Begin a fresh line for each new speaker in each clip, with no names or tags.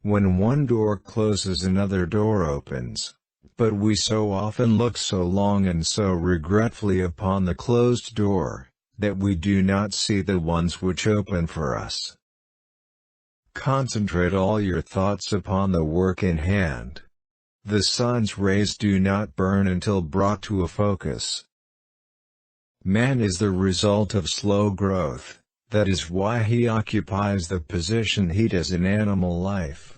When one door closes, another door opens. But we so often look so long and so regretfully upon the closed door, that we do not see the ones which open for us. Concentrate all your thoughts upon the work in hand. The sun's rays do not burn until brought to a focus. Man is the result of slow growth, that is why he occupies the position he does in animal life.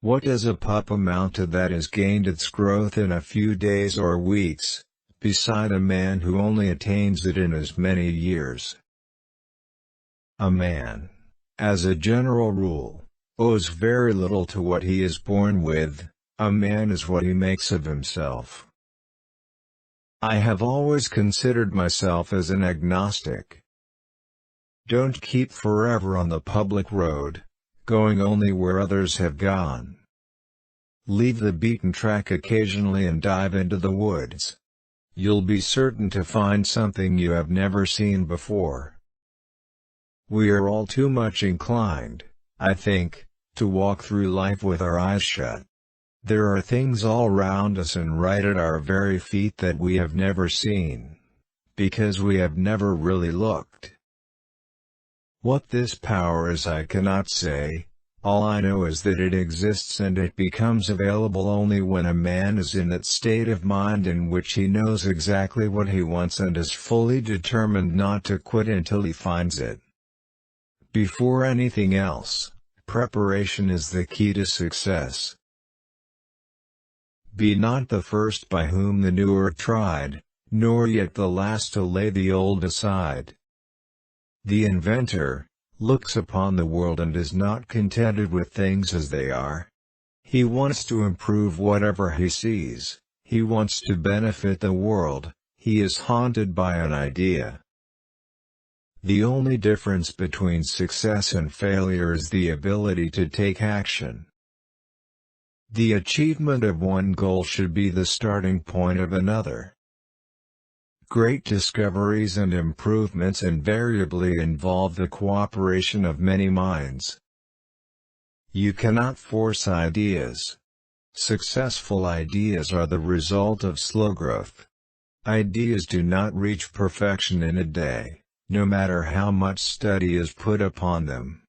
What does a pup amount to that has gained its growth in a few days or weeks, beside a man who only attains it in as many years? A man, as a general rule, owes very little to what he is born with. A man is what he makes of himself. I have always considered myself as an agnostic. Don't keep forever on the public road, going only where others have gone. Leave the beaten track occasionally and dive into the woods. You'll be certain to find something you have never seen before. We are all too much inclined, I think, to walk through life with our eyes shut. There are things all round us and right at our very feet that we have never seen, because we have never really looked. What this power is I cannot say. All I know is that it exists, and it becomes available only when a man is in that state of mind in which he knows exactly what he wants and is fully determined not to quit until he finds it. Before anything else, preparation is the key to success. Be not the first by whom the new are tried, nor yet the last to lay the old aside. The inventor looks upon the world and is not contented with things as they are. He wants to improve whatever he sees, he wants to benefit the world, he is haunted by an idea. The only difference between success and failure is the ability to take action. The achievement of one goal should be the starting point of another. Great discoveries and improvements invariably involve the cooperation of many minds. You cannot force ideas. Successful ideas are the result of slow growth. Ideas do not reach perfection in a day, no matter how much study is put upon them.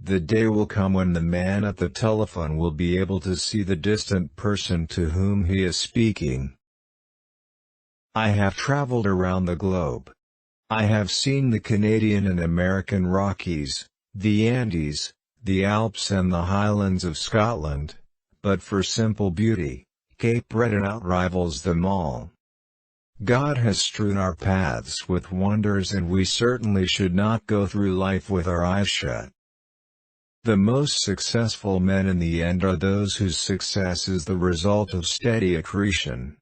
The day will come when the man at the telephone will be able to see the distant person to whom he is speaking. I have traveled around the globe. I have seen the Canadian and American Rockies, the Andes, the Alps and the Highlands of Scotland, but for simple beauty, Cape Breton outrivals them all. God has strewn our paths with wonders, and we certainly should not go through life with our eyes shut. The most successful men in the end are those whose success is the result of steady accretion.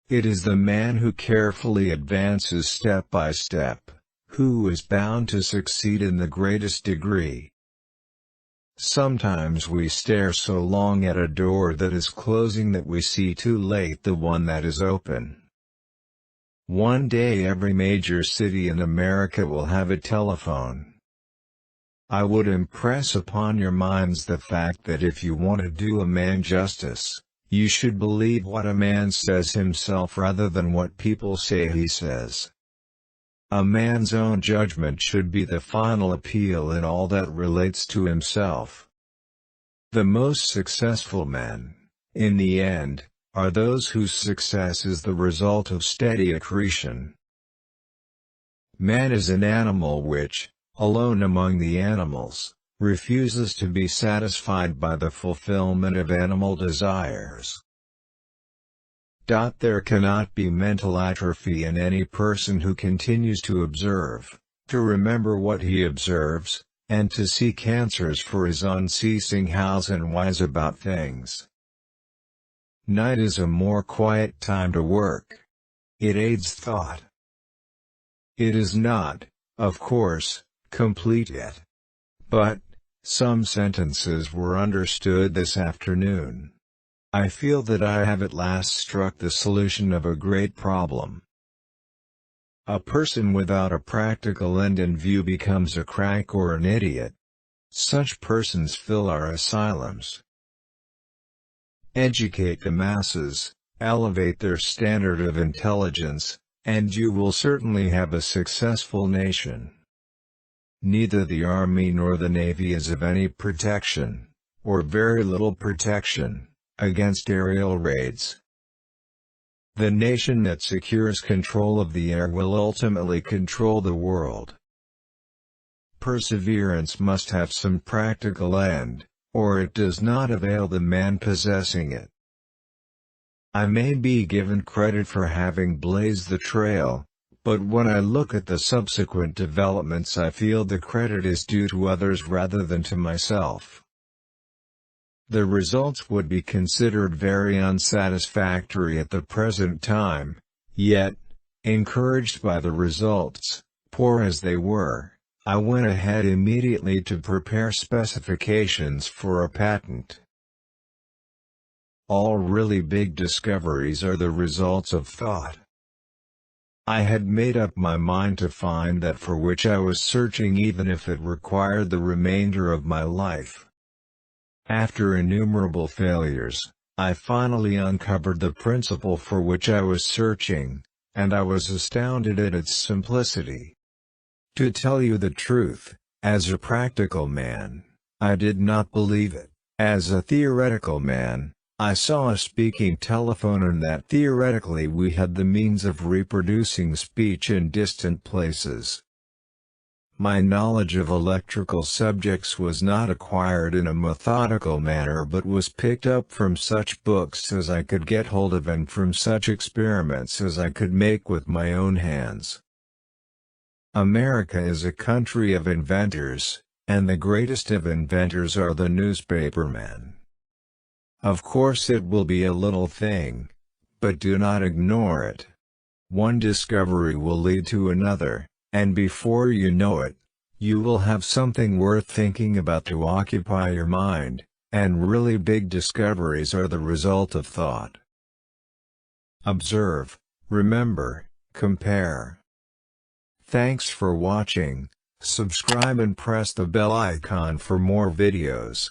It is the man who carefully advances step by step, who is bound to succeed in the greatest degree. Sometimes we stare so long at a door that is closing that we see too late the one that is open. One day every major city in America will have a telephone. I would impress upon your minds the fact that if you want to do a man justice, you should believe what a man says himself rather than what people say he says. A man's own judgment should be the final appeal in all that relates to himself. The most successful men, in the end, are those whose success is the result of steady accretion. Man is an animal which, alone among the animals, refuses to be satisfied by the fulfillment of animal desires. There cannot be mental atrophy in any person who continues to observe, to remember what he observes, and to seek answers for his unceasing hows and whys about things. Night is a more quiet time to work. It aids thought. It is not, of course, complete yet. But, some sentences were understood this afternoon. I feel that I have at last struck the solution of a great problem. A person without a practical end in view becomes a crank or an idiot. Such persons fill our asylums. Educate the masses, elevate their standard of intelligence, and you will certainly have a successful nation. Neither the Army nor the Navy is of any protection, or very little protection, against aerial raids. The nation that secures control of the air will ultimately control the world. Perseverance must have some practical end, or it does not avail the man possessing it. I may be given credit for having blazed the trail, but when I look at the subsequent developments I feel the credit is due to others rather than to myself. The results would be considered very unsatisfactory at the present time, yet, encouraged by the results, poor as they were, I went ahead immediately to prepare specifications for a patent. All really big discoveries are the results of thought. I had made up my mind to find that for which I was searching, even if it required the remainder of my life. After innumerable failures, I finally uncovered the principle for which I was searching, and I was astounded at its simplicity. To tell you the truth, as a practical man, I did not believe it. As a theoretical man, I saw a speaking telephone and that theoretically we had the means of reproducing speech in distant places. My knowledge of electrical subjects was not acquired in a methodical manner but was picked up from such books as I could get hold of and from such experiments as I could make with my own hands. America is a country of inventors, and the greatest of inventors are the newspapermen. Of course it will be a little thing, but do not ignore it. One discovery will lead to another, and before you know it, you will have something worth thinking about to occupy your mind, and really big discoveries are the result of thought. Observe, remember, compare. Thanks for watching, subscribe and press the bell icon for more videos.